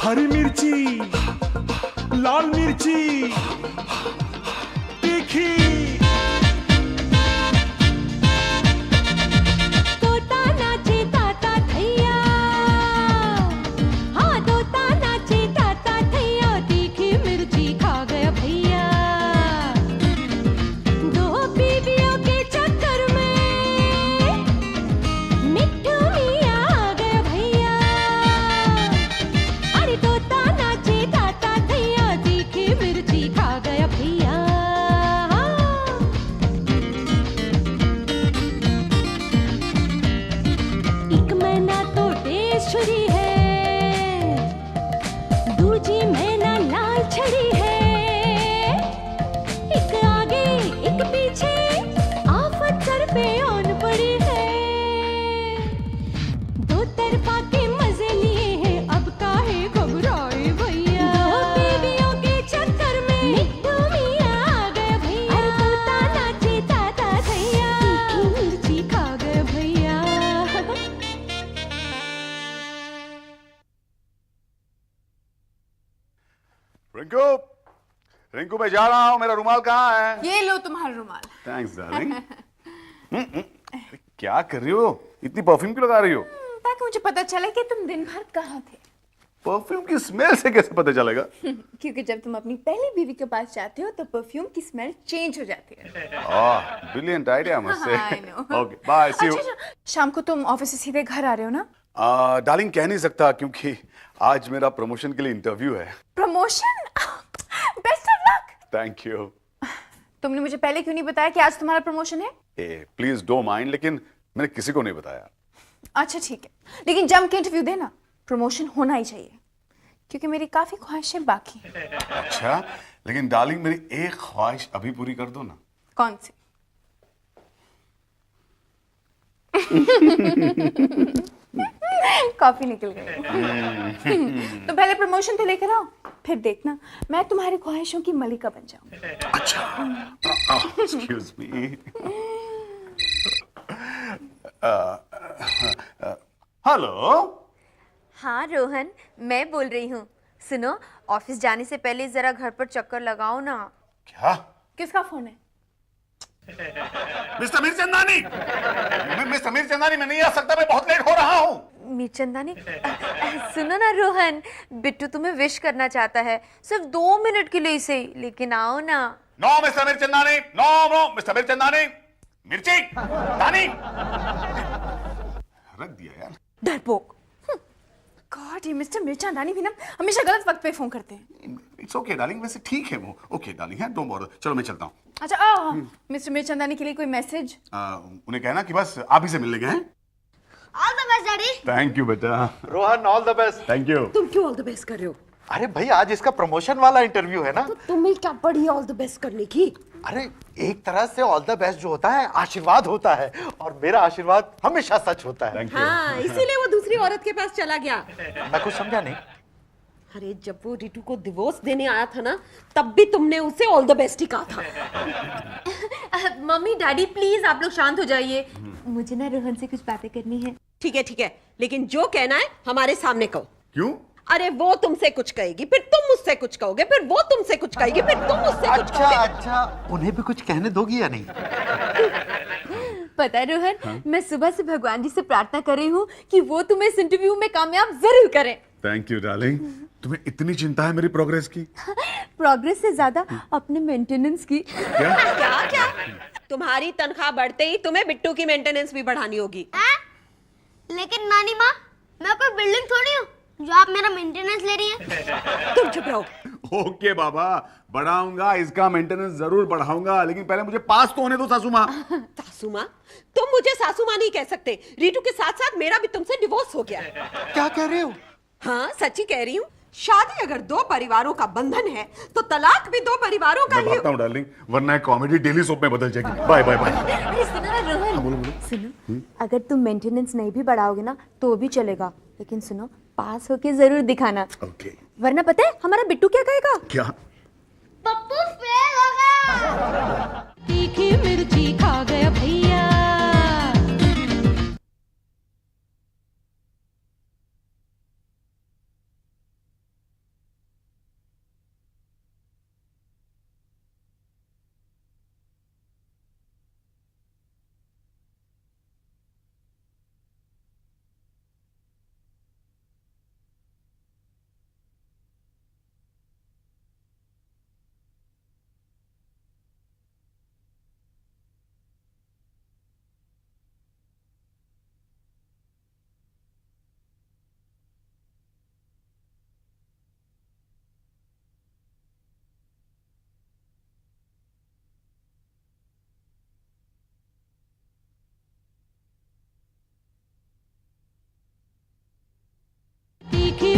हरी मिर्ची, लाल मिर्ची, तीखी। तोता नाचे ताता थैया, हाँ तोता नाचे ताता थैया, तीखी मिर्ची खा गया भैया। दो बीवियों के चक्कर में मिट्ठू मियाँ आ गया भैया। अरे तोता नाचे ताता थैया, तीखी मिर्ची खा गया भैया। एक मैना तो देशरी है, दूजी मैना लाल छड़ी है। एक आगे एक पीछे, आफत सर पे आन पड़ी है। दो तरफा के मजे लिए हैं, अब काहे घबराए भैया। दो बीवियों के चक्कर में मिट्ठू मियाँ आ गए भैया। अरे तोता नाचे ताता थैया, तीखी मिर्ची खा गए भैया। रिंकू, रिंकू मैं जा रहा हूँ, मेरा रुमाल कहाँ है? ये लो तुम्हारा रुमाल। Thanks darling. क्या कर रही हो? इतनी परफ्यूम क्यों लगा रही हो? ताकि मुझे पता चले कि तुम दिन भर कहाँ थे। परफ्यूम की स्मेल से कैसे पता चलेगा? क्योंकि जब तुम अपनी पहली बीवी के पास जाते हो तो परफ्यूम की स्मेल चेंज हो जाती है। ब्रिलियंट आइडिया मुझसे। I know. Okay bye, see you. अच्छा, शाम को तुम ऑफिस से सीधे घर आ रहे हो ना? डार्लिंग कह नहीं सकता क्योंकि आज मेरा प्रमोशन के लिए इंटरव्यू है। Promotion? Best of luck. Thank you. तुमने मुझे पहले क्यों नहीं बताया कि आज तुम्हारा प्रमोशन है? प्लीज डोंट माइंड, लेकिन मैंने किसी को नहीं बताया। अच्छा ठीक है, लेकिन जम के इंटरव्यू देना, प्रमोशन होना ही चाहिए क्योंकि मेरी काफी ख्वाहिशें बाकी हैं। अच्छा, लेकिन डार्लिंग मेरी एक ख्वाहिश अभी पूरी कर दो ना। कौन सी? कॉफी निकल गई। तो पहले प्रमोशन तो लेकर आओ, फिर देखना मैं तुम्हारी ख्वाहिशों की मलिका बन जाऊं। अच्छा, एक्सक्यूज मी। हेलो। हाँ रोहन, मैं बोल रही हूँ। सुनो, ऑफिस जाने से पहले जरा घर पर चक्कर लगाओ ना। क्या? किसका फोन है? मिस्टर मीरचंदानी। मिस्टर मीरचंदानी, मैं नहीं आ सकता, मैं बहुत लेट हो रहा हूँ। मीरचंदानी, सुनो ना रोहन, बिट्टू तुम्हें विश करना चाहता है, सिर्फ 2 मिनट के लिए इसे, लेकिन आओ ना। No mister Mirchandani, no mister Mirchandani. मिर्ची दानी रख दिया यार। डरपोक। गॉड, ये मिस्टर मिर्चांदानी भी ना हमेशा गलत वक्त पे फोन करते हैं। इट्स ओके डार्लिंग, वैसे ठीक है वो। ओके डार्लिंग, है डोंट बॉदर। चलो मैं चलता हूँ। अच्छा, मिस्टर मिर्चांदानी के लिए कोई मैसेज? उन्हें कहना कि बस आप ही से मिलने गए हैं। All the best daddy. Thank you बेटा। Rohan, all the best. Thank you. तुम क्यों ऑल द बेस्ट कर रहे हो? अरे भाई, आज इसका प्रमोशन वाला इंटरव्यू है ना। तो तुम्हें क्या पड़ी ऑल द बेस्ट करने की? अरे एक तरह से ऑल द बेस्ट जो होता है आशीर्वाद होता है, और मेरा आशीर्वाद हमेशा सच होता है। Thank you. हाँ, इसीलिए वो दूसरी औरत के पास चला गया। मैं कुछ समझा नहीं। अरे जब वो रितु को डिवोर्स देने आया था ना, तब भी तुमने उसे ऑल द बेस्ट ही कहा था। मम्मी डैडी प्लीज आप लोग शांत हो जाइए, मुझे ना रोहन से कुछ बातें करनी है। ठीक है, लेकिन जो कहना है हमारे सामने कहो। क्यों? अरे वो तुमसे कुछ कहेगी, फिर तुम मुझसे कुछ कहोगे, फिर वो तुमसे कुछ कहेगी, फिर तुम मुझसे कुछ कहोगे। अच्छा, उन्हें भी कुछ कहने दोगी या नहीं? पता है रोहन, मैं सुबह से भगवान जी से प्रार्थना कर रही हूँ कि वो तुम्हें इस इंटरव्यू में कामयाब जरूर करें। Thank you darling. तुम्हें इतनी चिंता है मेरी प्रोग्रेस की? प्रोग्रेस से ज्यादा अपने मेंटेनेंस की। क्या? तुम्हारी तनख्वाह बढ़ते ही तुम्हें बिट्टू की मेंटेनेंस भी बढ़ानी होगी। लेकिन नानी माँ, मैं कोई बिल्डिंग थोड़ी हूँ जो आप मेरा मेंटेनेंस ले रही हैं। तुम चुप रहो। ओके बाबा, बढ़ाऊंगा, इसका मेंटेनेंस जरूर बढ़ाऊंगा, लेकिन पहले मुझे पास तो होने दो सासू माँ। सासू माँ? तुम मुझे सासू माँ नहीं कह सकते। रीटू के साथ साथ मेरा भी तुमसे डिवोर्स हो गया। क्या कह रहे हो? हाँ, सच्ची कह रही हूँ। शादी अगर 2 परिवारों का बंधन है तो तलाक भी 2 परिवारों का मैं ही। भागता हूँ डार्लिंग, वरना कॉमेडी डेली सोप में बदल जाएगी। Bye bye bye. अरे सुनो ना रोहन, सुनो, अगर तुम मेंटेनेंस नहीं भी बढ़ाओगे ना तो भी चलेगा, लेकिन सुनो, पास होके जरूर दिखाना। ओके। वरना पता है हमारा बिट्टू क्या कहेगा? क्या? पप्पू फेल हो गया। तीखी मिर्ची खा गया भैया।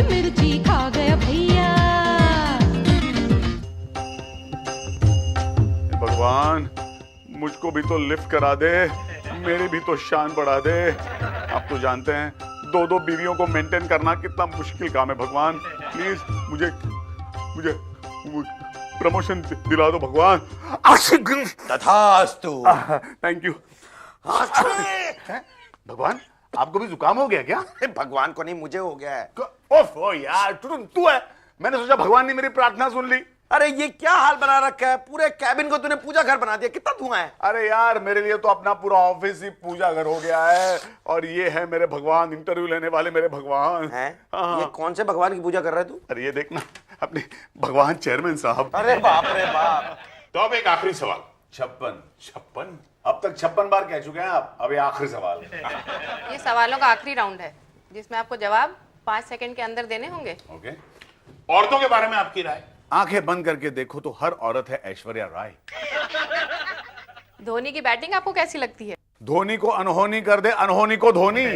मिर्ची खा गया भैया। भगवान मुझको भी तो लिफ्ट करा दे, मेरी भी तो शान बढ़ा दे। आप तो जानते हैं दो दो बीवियों को मेंटेन करना कितना मुश्किल काम है। भगवान प्लीज मुझे मुझे प्रमोशन दिला दो भगवान। तथास्तु। Thank you. भगवान आपको भी जुकाम हो गया क्या? भगवान को नहीं, मुझे हो गया है। ओफो यार, तू है। मैंने सोचा भगवान ने मेरी प्रार्थना सुन ली। अरे ये क्या हाल बना रखा है, पूरे कैबिन को तूने पूजा घर बना दिया। कितना धुआं है। अरे यार मेरे लिए तो अपना पूरा ऑफिस ही पूजा घर हो गया है। और ये है मेरे भगवान, इंटरव्यू लेने वाले मेरे भगवान हैं? हाँ। ये कौन से भगवान की पूजा कर रहा है तू? अरे ये देखना अपने भगवान चेयरमैन साहब। अरे बाप रे बाप। तो अब एक आखिरी सवाल। 56 अब तक 56 बार कह चुके हैं आप। अब ये आखिरी सवाल। ये सवालों का आखिरी राउंड है जिसमें आपको जवाब 5 सेकंड के अंदर देने होंगे। ओके। औरतों के बारे में आपकी राय? आंखें बंद करके देखो तो हर औरत है ऐश्वर्या राय। धोनी की बैटिंग आपको कैसी लगती है? धोनी को अनहोनी कर दे, अनहोनी को धोनी।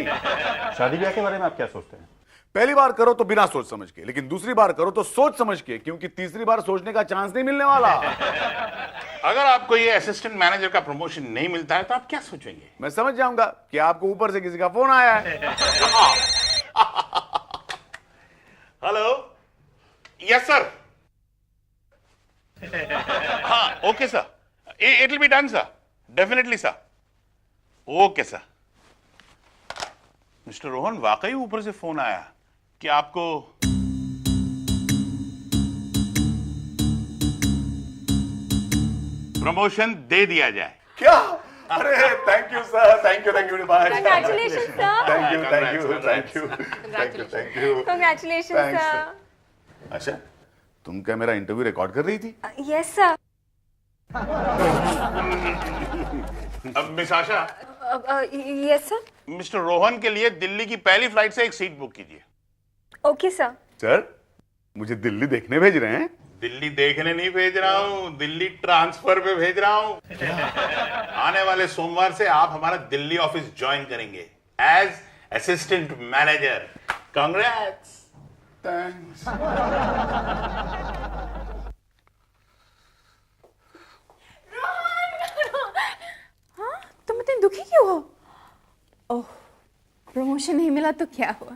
शादी ब्याह के बारे में आप क्या सोचते हैं? पहली बार करो तो बिना सोच समझ के, लेकिन दूसरी बार करो तो सोच समझ के, क्योंकि तीसरी बार सोचने का चांस नहीं मिलने वाला। अगर आपको ये असिस्टेंट मैनेजर का प्रमोशन नहीं मिलता है तो आप क्या सोचेंगे? मैं समझ जाऊंगा कि आपको ऊपर से किसी का फोन आया है। Hello, yes sir. हाँ okay sir, it will be done sir, definitely sir. Okay sir. Mister Rohan, वाकई ऊपर से फोन आया कि आपको प्रमोशन दे दिया जाए। क्या? अरे thank you sir, thank you very much. Congratulations, sir. Thank you thank you Congrats, thank you thank you. Congratulations, Thanks, sir. अच्छा, तुम क्या मेरा इंटरव्यू रिकॉर्ड कर रही थी? Yes, sir. अब मिस आशा, Yes, sir. मिस्टर रोहन के लिए दिल्ली की पहली फ्लाइट से एक सीट बुक कीजिए। Okay, sir. सर मुझे दिल्ली देखने भेज रहे हैं? दिल्ली देखने नहीं भेज रहा हूं, दिल्ली ट्रांसफर पे भेज रहा हूं। आने वाले सोमवार से आप हमारा दिल्ली ऑफिस ज्वाइन करेंगे as assistant manager. Congrats. Thanks. हाँ, तुम इतने दुखी क्यों हो? ओह, प्रमोशन नहीं मिला तो क्या हुआ?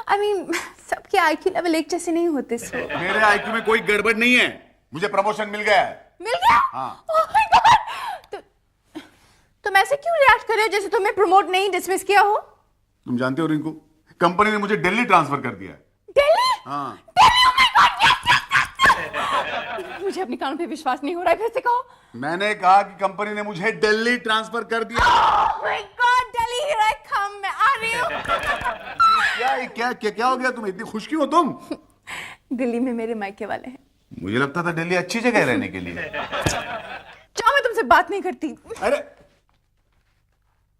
I mean, सबके IQ लेवल एक जैसे नहीं होते सो। मेरे आईक्यू में कोई गड़बड़ नहीं है, मुझे प्रमोशन मिल गया है। मिल गया? हाँ। Oh my God! तुम ऐसे क्यों रिएक्ट कर रहे हो जैसे तुम्हें प्रमोट नहीं डिसमिस किया हो? तुम जानते हो रिंकू, कंपनी ने मुझे दिल्ली ट्रांसफर कर दिया है। दिल्ली? हाँ। मुझे अपने कानों पे विश्वास नहीं हो रहा है, फिर से कहो। मैंने कहा कि कंपनी ने मुझे दिल्ली ट्रांसफर कर दिया। Oh my God, Delhi, here I come, मैं आ रही हूँ। क्या हो गया? तुम इतनी खुश क्यों हो तुम? दिल्ली में मेरे मायके वाले हैं। मुझे लगता था दिल्ली अच्छी जगह है रहने के लिए। जाओ, मैं तुमसे बात नहीं करती। अरे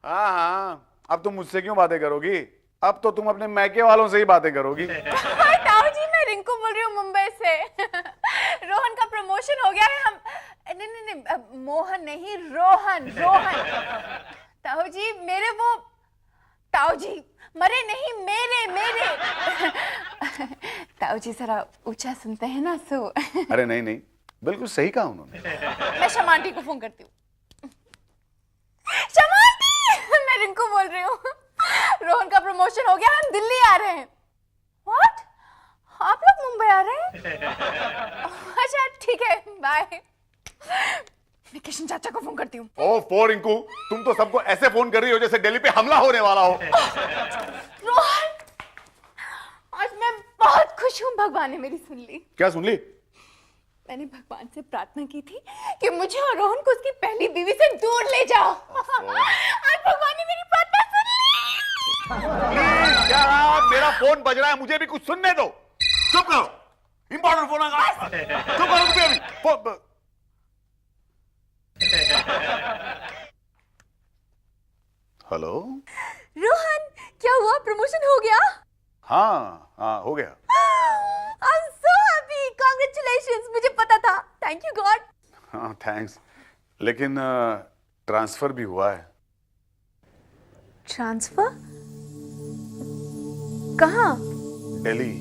हाँ, अब तुम मुझसे क्यों बातें करोगी? अब तो तुम अपने मैके वालों से ही बातें करोगी। ताऊ जी, मैं रिंकू बोल रही हूँ मुंबई से। रोहन का प्रमोशन हो गया है। हम नहीं, मोहन नहीं, रोहन। ताऊ जी, मेरे वो ताऊ जी मरे नहीं, मेरे ताऊ जी जरा ऊंचा सुनते हैं ना, सो। अरे नहीं, बिल्कुल सही कहा उन्होंने। मैं शमांटी को फोन करती हूँ। शमांटी, मैं रिंकू बोल रही हूँ। रोहन का प्रमोशन हो गया, हम दिल्ली आ रहे हैं। व्हाट? आप लोग मुंबई आ रहे हैं? अच्छा ठीक है, बाय। मैं किशन चाचा को फोन करती हूँ। ओह रिंकू, तुम तो सबको ऐसे फोन कर रही हो जैसे दिल्ली पे हमला होने वाला हो। रोहन, आज मैं बहुत खुश हूँ, भगवान ने मेरी सुन ली। क्या सुन ली? मैंने भगवान से प्रार्थना की थी कि मुझे और रोहन को उसकी पहली बीवी से दूर ले जाओ। आज भगवान ने मेरी प्रार्थना सुन ली। प्लीज, क्या मेरा फोन बज रहा है, मुझे भी कुछ सुनने दो। चुप करो, इंपॉर्टेंट फोन आ रहा है। चुप करो तुम भी। हेलो रोहन, क्या हुआ? प्रमोशन हो गया? हाँ हो गया। I'm so happy. Congratulations. मुझे पता था। Thank you God. हाँ थैंक्स, लेकिन ट्रांसफर भी हुआ है। ट्रांसफर? कहाँ? दिल्ली।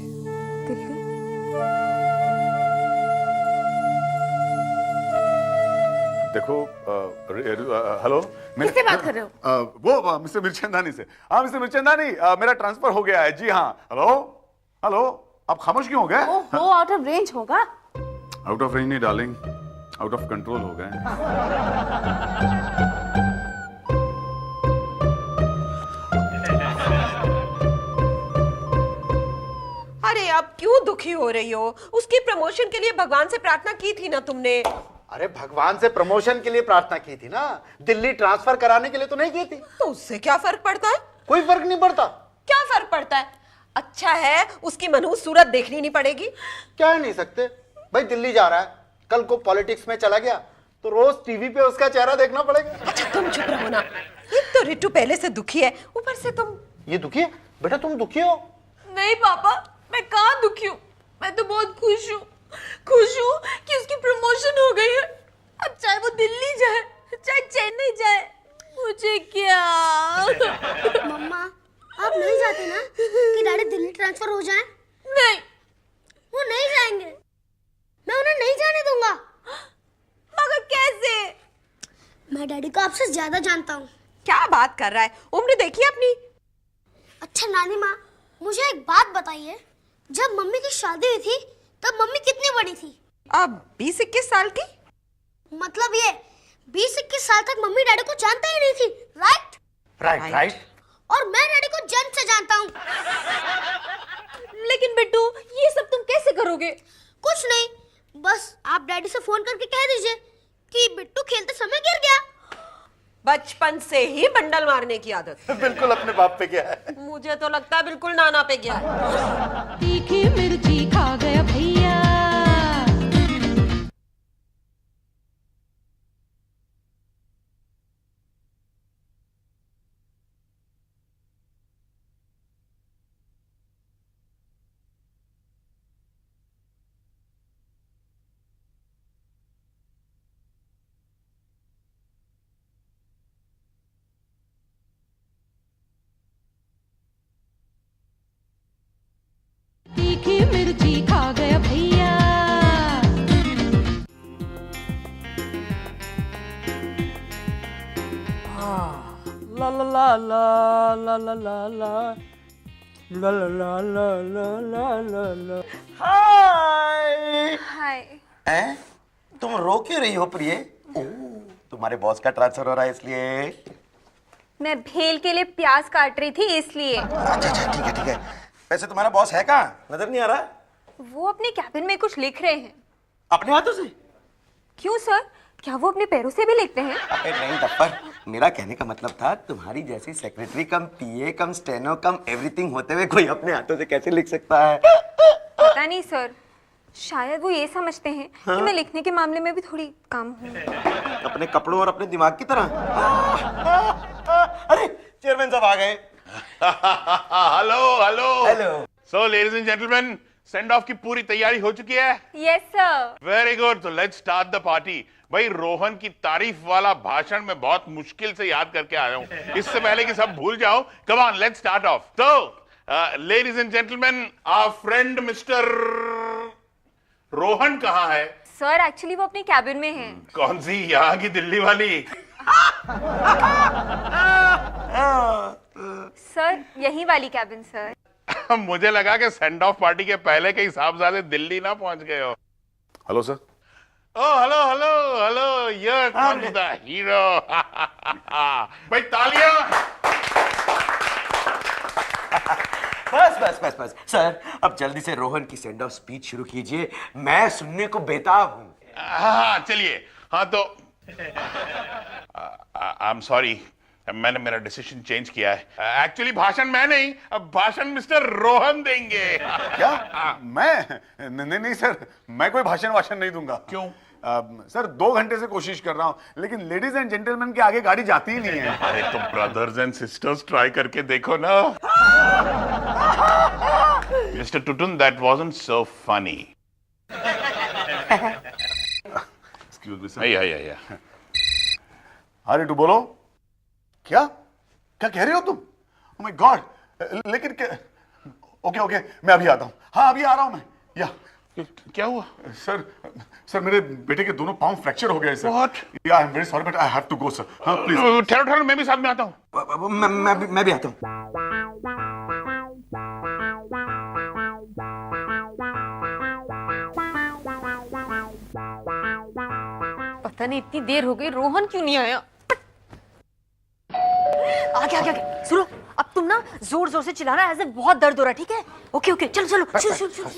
देखो हेलो किससे बात कर रहे हो? वो मिस्टर मिर्चंदानी से। हाँ मिस्टर मिर्चंदानी, मेरा ट्रांसफर हो गया है जी। हाँ हेलो हेलो, आप खामोश क्यों हो गए? ओहो, आउट ऑफ रेंज होगा। आउट ऑफ रेंज नहीं डार्लिंग, आउट ऑफ कंट्रोल हो गए। अरे अब क्यों दुखी हो रही हो? उसकी प्रमोशन के लिए भगवान से प्रार्थना की थी ना तुमने? अरे भगवान से प्रमोशन के लिए प्रार्थना की थी ना, दिल्ली ट्रांसफर कराने के लिए तो नहीं की थी। तो उससे क्या फर्क पड़ता है? कोई फर्क नहीं पड़ता। क्या फर्क पड़ता है? अच्छा है उसकी मनहूस सूरत देखनी नहीं पड़ेगी। क्या नहीं सकते भाई, दिल्ली जा रहा है, कल को पॉलिटिक्स में चला गया तो रोज टीवी पे उसका चेहरा देखना पड़ेगा। अच्छा तुम चुप रहो ना, एक तो रितु पहले से दुखी है, ऊपर से तुम। ये दुखी है? बेटा तुम दुखी हो? नहीं पापा, मैं कहाँ दुखी हूँ, मैं तो बहुत खुश हूँ कि उसकी प्रमोशन हो गई है। अब चाहे वो दिल्ली जाए चाहे चेन्नई जाए, मुझे क्या। मम्मा आप नहीं चाहते ना कि डैडी दिल्ली ट्रांसफर हो जाए? नहीं, वो नहीं जाएंगे, मैं उन्हें नहीं जाने दूंगा। मगर कैसे? मैं डैडी को आपसे ज्यादा जानता हूँ। क्या बात कर रहा है? उम्र देखी अपनी। अच्छा नानी माँ, मुझे एक बात बताइए, जब मम्मी की शादी हुई थी तब मम्मी कितनी बड़ी थी? अब 20-21 साल की। मतलब ये 20-21 साल तक मम्मी डैडी को जानते ही नहीं थी, राइट? राइट। और मैं डैडी को जन्म से जानता हूँ। लेकिन बिट्टू, ये सब तुम कैसे करोगे? कुछ नहीं, बस आप डैडी से फोन करके कह दीजिए कि बिट्टू खेलते समय गिर गया। बचपन से ही बंडल मारने की आदत। बिल्कुल अपने बाप पे क्या है। मुझे तो लगता है बिल्कुल नाना पे गया है। तीखी मिर्ची खा गया भैया। तीखी मिर्ची खा गया भैया। ला ला ला ला ला ला ला ला ला ला ला ला ला ला ला। हाय। हाय। हैं? तुम रो क्यों रही हो प्रिय? तुम्हारे बॉस का ट्रांसफर हो रहा है इसलिए। मैं भेल के लिए प्याज काट रही थी इसलिए। अच्छा ठीक है ठीक है। वैसे तुम्हारा बॉस है कहाँ? नजर नहीं आ रहा। वो अपने कैबिन में कुछ लिख रहे हैं। अपने हाथों से? क्यों सर, क्या वो अपने पैरों से भी लिखते हैं? अरे नहीं टप्पर, मेरा कहने का मतलब था तुम्हारी जैसी सेक्रेटरी कम पीए कम स्टेनो कम एवरीथिंग होते हुए कोई अपने हाथों से कैसे लिख सकता है? पता नहीं सर, शायद वो ये समझते हैं कि मैं लिखने के मामले में भी थोड़ी कम हूँ। अपने कपड़ों और अपने दिमाग की तरह। अरे चेयरमैन साहब आ गए। Hello hello hello. So ladies and gentleman, send off की पूरी तैयारी हो चुकी है? Yes sir. वेरी गुड, तो लेट्स स्टार्ट द पार्टी। भाई रोहन की तारीफ वाला भाषण मैं बहुत मुश्किल से याद करके आया हूं, इससे पहले कि सब भूल जाओ। Come on, let's start off. तो ladies and gentleman, our friend mister Rohan कहाँ है? सर एक्चुअली वो अपने कैबिन में हैं। कौन सी, यहाँ की दिल्ली वाली? सर यही वाली कैबिन सर। मुझे लगा कि सेंड ऑफ पार्टी के पहले के हिसाब से दिल्ली ना पहुंच गए हो। Hello sir. Oh, hello, here comes the hero. भाई तालियां। बस सर, अब जल्दी से रोहन की सेंड ऑफ स्पीच शुरू कीजिए, मैं सुनने को बेताब हूँ। हाँ चलिए। हाँ तो आई एम सॉरी, मैंने मेरा डिसीजन चेंज किया है। एक्चुअली भाषण मैं नहीं, अब भाषण मिस्टर रोहन देंगे। क्या? मैं? नहीं सर, मैं कोई भाषण नहीं दूंगा। क्यों? सर 2 घंटे से कोशिश कर रहा हूं, लेकिन लेडीज एंड जेंटलमैन के आगे गाड़ी जाती ही नहीं है। अरे तो ब्रदर्स एंड सिस्टर्स ट्राई करके देखो ना। Mister Tutun, that wasn't so funny. Excuse me sir. Yeah हाँ रितु बोलो। क्या कह रहे हो तुम? ओह माय गॉड, लेकिन ओके मैं अभी आता हूँ। हाँ अभी आ रहा हूँ मैं। या क्या हुआ? सर मेरे बेटे के दोनों पाँव फ्रैक्चर हो गए sir. What? Yeah I am very sorry but I have to go sir. हाँ प्लीज। ठहरो ठहरो, मैं भी साथ में आता हूँ। मैं भी आता हूँ। पता नहीं इतनी देर हो गई, रोहन क्यों नहीं आया? आगे आगे आगे सुनो, अब तुम ना जोर जोर से चिल्लाना, ऐसे बहुत दर्द हो रहा है, ठीक है? ओके ओके, चलो चलो चलो चलो चलो।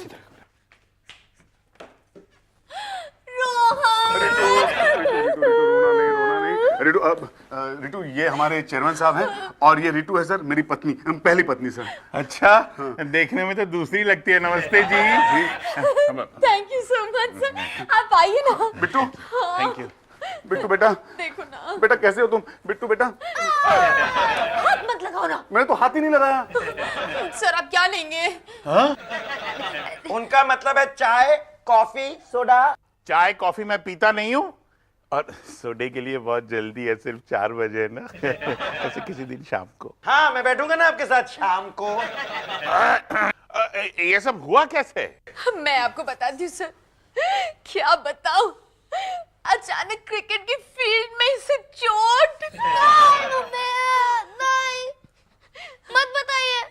रिटू ये हमारे चेयरमैन साहब हैं और ये रिटू है सर मेरी पत्नी, पहली पत्नी सर। अच्छा, देखने में तो दूसरी लगती है। नमस्ते जी। Thank you so much sir, आप आइए ना। Bittu thank you. बिट्टू बेटा, देखो ना। बेटा कैसे हो तुम? बिट्टू बेटा हाथ मत लगाओ ना। मैंने तो हाथ ही नहीं लगाया। सर आप क्या लेंगे? उनका मतलब है चाय, कॉफी, सोडा। चाय कॉफी मैं पीता नहीं हूँ, और सोडे के लिए बहुत जल्दी है, सिर्फ 4 बजे ना। ऐसे किसी दिन शाम को। हाँ, मैं बैठूंगा ना आपके साथ शाम को। ये सब हुआ कैसे? मैं आपको बताती हूँ सर, क्या बताऊं, अचानक क्रिकेट की फील्ड में इसे चोट। नहीं मत बताइए,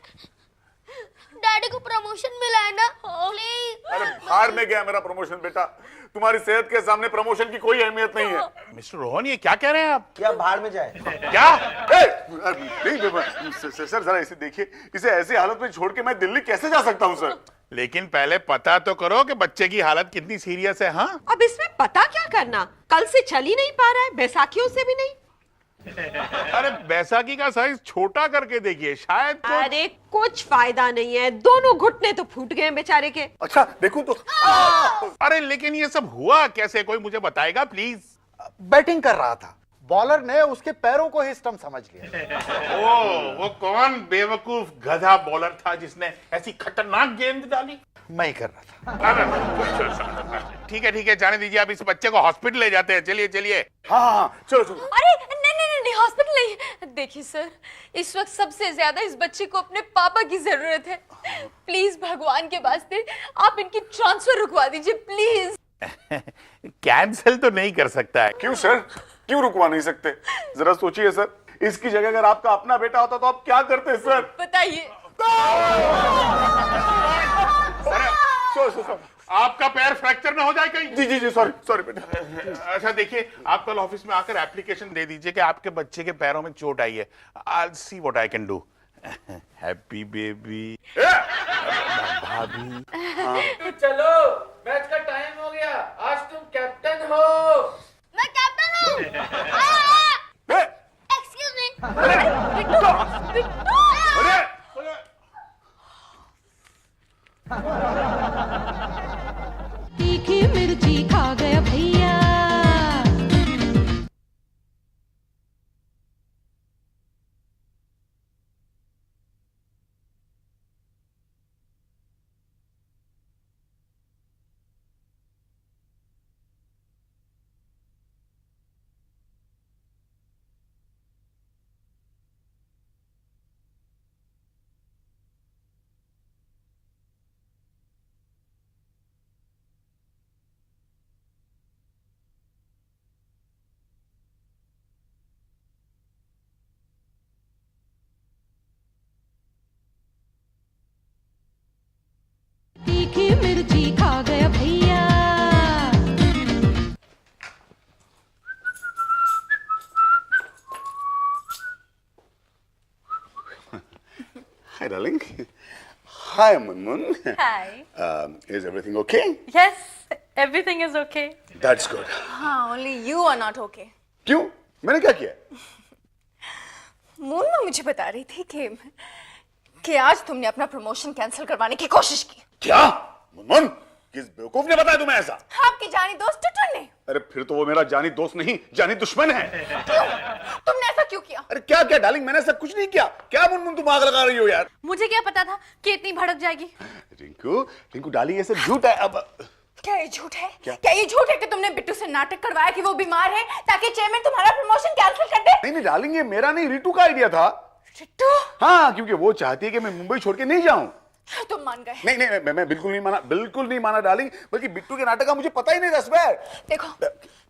डैडी को प्रमोशन मिला है ना, प्लीज। अरे बाहर में गया मेरा प्रमोशन बेटा, तुम्हारी सेहत के सामने प्रमोशन की कोई अहमियत नहीं है। मिस्टर रोहन, ये क्या कह रहे हैं आप? क्या भाड़ में जाए? क्या? नहीं सर जरा इसे देखिए, इसे ऐसी हालत में छोड़ के मैं दिल्ली कैसे जा सकता हूँ सर? लेकिन पहले पता तो करो कि बच्चे की हालत कितनी सीरियस है। हाँ, अब इसमें पता क्या करना, कल से चल ही नहीं पा रहा है, बैसाखियों से भी नहीं। अरे बैसाखी का साइज छोटा करके देखिए, शायद तो... अरे कुछ फायदा नहीं है, दोनों घुटने तो फूट गए बेचारे के। अच्छा देखूं तो। अरे लेकिन ये सब हुआ कैसे, कोई मुझे बताएगा प्लीज? बैटिंग कर रहा था, बॉलर ने उसके पैरों को ही स्टंप समझ लिया। ओ, वो कौन बेवकूफ गधा बॉलर था जिसने ऐसी खतरनाक गेंद डाली? मैं ही कर रहा था। ठीक है, जाने दीजिए, आप इस बच्चे को हॉस्पिटल ले जाते हैं। चलिए चलिए। हाँ चलो चलो। अरे नहीं हॉस्पिटल नहीं। देखिए सर, इस वक्त सबसे ज्यादा इस बच्चे को अपने पापा की जरूरत है। प्लीज भगवान के वास्ते आप इनकी ट्रांसफर रुकवा दीजिए प्लीज। कैंसिल तो नहीं कर सकता है। क्यों सर, क्यों रुकवा नहीं सकते? जरा सोचिए सर, इसकी जगह अगर आपका अपना बेटा होता तो आप क्या करते सर? बताइए। आपका पैर फ्रैक्चर ना हो जाए कहीं? जी सॉरी बेटा। अच्छा देखिए, आप कल ऑफिस में आकर एप्लीकेशन दे दीजिए कि आपके बच्चे के पैरों में चोट आई है। I'll see what I can do. Happy baby. भाभी। चलो, मैच का टाइम हो गया, आज तुम कैप्टन हो। मैं कैप्टन हूँ। Excuse me. तीखी मिर्ची खा गया भैया। तीखी मिर्ची खा गया भैया। Hi darling. Hi Munmun. Hi. Is everything okay? Yes, everything is okay. That's good. हाँ, only you are not okay. क्यों? मैंने क्या किया? मून मुझे बता रही थी कि आज तुमने अपना प्रमोशन कैंसिल करवाने की कोशिश की। क्या? मुनमुन, किस बेवकूफ ने बताया तुम्हें ऐसा? आपकी जानी दोस्त टुटुन ने। अरे फिर तो वो मेरा जानी दोस्त नहीं, जानी दुश्मन है। क्यों? तुमने ऐसा क्यों किया? अरे क्या क्या डार्लिंग, मैंने ऐसा कुछ नहीं किया। क्या मुनमुन तुम आग लगा रही हो यार? मुझे क्या पता था कि इतनी भड़क जाएगी। रिंकू डार्लिंग ये सब झूठ है। अब क्या ये झूठ है? क्या ये झूठ है कि तुमने बिट्टू से नाटक करवाया कि वो बीमार है ताकि चेयरमैन तुम्हारा प्रमोशन कैंसिल कर दे? नहीं डार्लिंग, ये मेरा नहीं, रितू का आइडिया था। रिट्टू? हाँ, क्योंकि वो चाहती है कि मैं मुंबई छोड़ के नहीं जाऊं। तुम मान गए। नहीं नहीं, मैं बिल्कुल नहीं माना डार्लिंग, बल्कि बिट्टू के नाटक का मुझे पता ही नहीं था। स्वेयर। देखो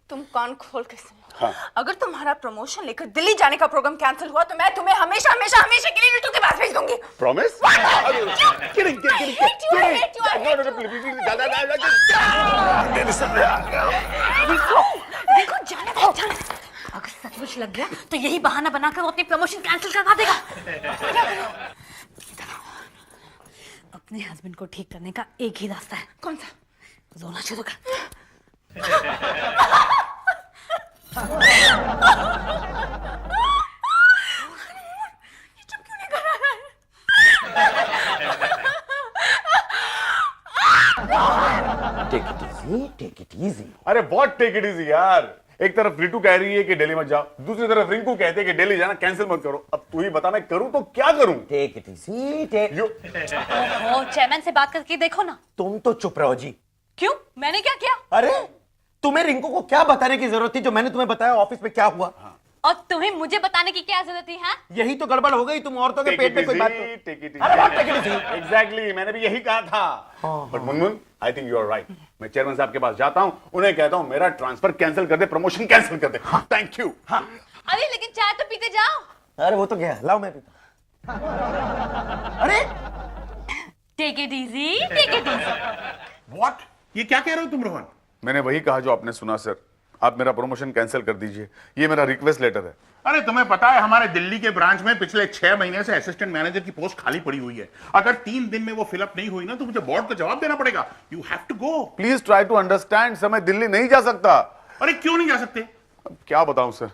तुम कान खोल के सुनो। हाँ। अगर तुम्हारा प्रमोशन लेकर दिल्ली जाने का प्रोग्राम कैंसिल हुआ तो मैं तुम्हें हमेशा हमेशा हमेशा के लिए रितु के पास भेज दूंगी। प्रॉमिस? देखो जाने दो, जाने दो। अगर सचमुच लग गया तो यही बहाना बनाकर वो अपनी प्रमोशन कैंसिल करवा देगा। अपने हस्बैंड को ठीक करने का एक ही रास्ता है। कौन सा? रोना शुरू कर। Take it easy. अरे बहुत टेक इट इजी यार। एक तरफ रितु कह रही है कि दिल्ली मत जाओ, दूसरी तरफ रिंकू कहते हैं कि दिल्ली जाना कैंसिल मत करो। अब तू ही बता मैं करूं तो क्या करूं? Take it easy. ओहो, चेयरमैन से बात करके देखो ना। तुम तो चुप रहो जी। क्यों? मैंने क्या किया? अरे तुम्हें रिंकू को क्या बताने की जरूरत थी जो मैंने तुम्हें बताया ऑफिस में क्या हुआ? और तुम्हें मुझे बताने की क्या जरूरत थी? हाँ, यही तो गड़बड़ हो गई। तुम औरतों के पेट में कोई बात एग्जैक्टली मैंने भी यही कहा था। But Munmun, I think you are right. मैं चेयरमैन साहब के पास जाता हूं, उन्हें कहता हूं मेरा ट्रांसफर कैंसिल कर दे, प्रमोशन कैंसिल कर दे। Thank you. अरे लेकिन चाय तो पीते जाओ। अरे वो तो गया, लाओ मैं पीता। अरे take it easy, take it easy. What? ये क्या कह रहे हो तुम रोहन? मैंने वही कहा जो आपने सुना सर। आप मेरा प्रमोशन कैंसिल कर दीजिए, ये मेरा रिक्वेस्ट लेटर है। अरे तुम्हें पता है हमारे दिल्ली के ब्रांच में पिछले 6 महीने से असिस्टेंट मैनेजर की पोस्ट खाली पड़ी हुई है। अगर 3 दिन में वो फिलअप नहीं हुई ना तो मुझे बोर्ड को जवाब देना पड़ेगा। You have to go. Please try to understand sir, मैं दिल्ली नहीं जा सकता। अरे क्यों नहीं जा सकते? अब क्या बताऊं सर,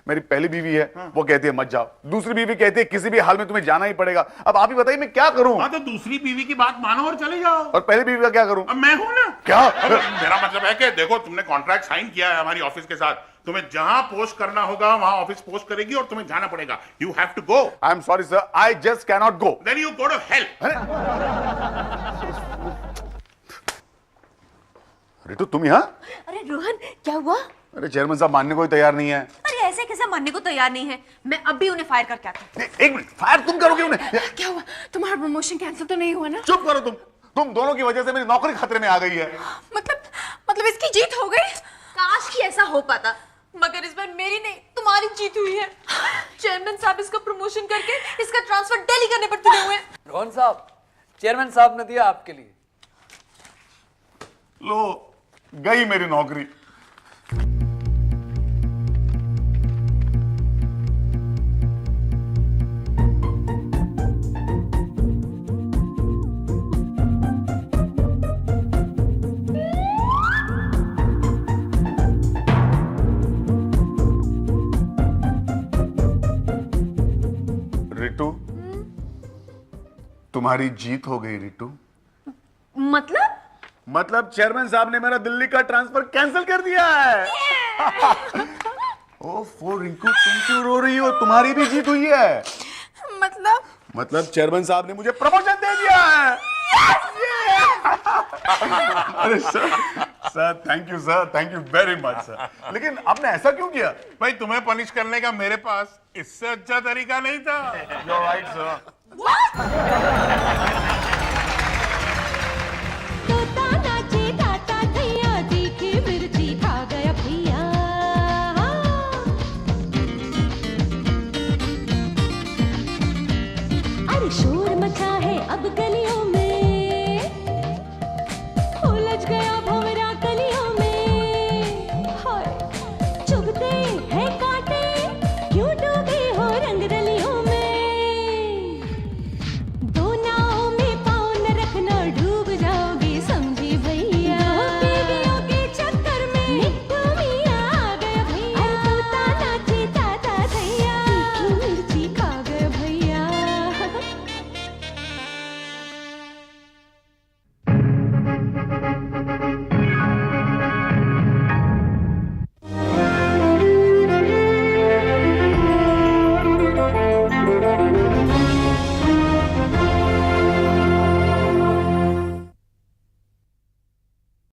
मेरी पहली बीवी है, वो कहती है मत जाओ। दूसरी बीवी कहती है किसी भी हाल में तुम्हें जाना ही पड़ेगा। अब आप ही बताइए मैं क्या करूं? हाँ तो दूसरी बीवी की बात मानो और चले जाओ। और पहली बीवी का क्या करूं? अब मैं हूं ना। क्या? मेरा मतलब है कि देखो तुमने कॉन्ट्रैक्ट साइन किया है हमारी ऑफिस के साथ। तुम्हें जहां पोस्ट करना होगा वहां ऑफिस पोस्ट करेगी और तुम्हें जाना पड़ेगा। You have to go. I am sorry sir, I just cannot go. Then you go to hell. Ritu तुम यहाँ? अरे रोहन क्या हुआ? अरे चेयरमैन साहब मानने को ही तैयार नहीं है। अरे ऐसे कैसे मानने को तैयार नहीं है? मैं अब भी उन्हें फायर करके आती हूँ। एक मिनट, फायर तुम करोगे उन्हें? क्या हुआ? तुम्हारा प्रमोशन कैंसिल तो नहीं हुआ ना? चुप करो तुम दोनों की वजह से मेरी नौकरी खतरे में आ गई है। मतलब इसकी जीत हो गई? काश कि ऐसा हो पाता, मगर इस बार मेरी नहीं तुम्हारी जीत हुई है। चेयरमैन साहब इसका प्रमोशन करके इसका ट्रांसफर दिल्ली करने पर तुले हुए। रोहन साहब, चेयरमैन साहब ने दिया आपके लिए। लो गई मेरी नौकरी। रितु, तुम्हारी जीत हो गई रितु। मतलब चेयरमैन साहब ने मेरा दिल्ली का ट्रांसफर कैंसिल कर दिया है। ओफो रिंकू, तुम क्यों रो रही हो? तुम्हारी भी जीत हुई है। मतलब चेयरमैन साहब ने मुझे प्रमोशन दे दिया है। अरे sir thank you sir, thank you very much sir. लेकिन आपने ऐसा क्यों किया? भाई तुम्हें पनिश करने का मेरे पास इससे अच्छा तरीका नहीं था। You're right, sir.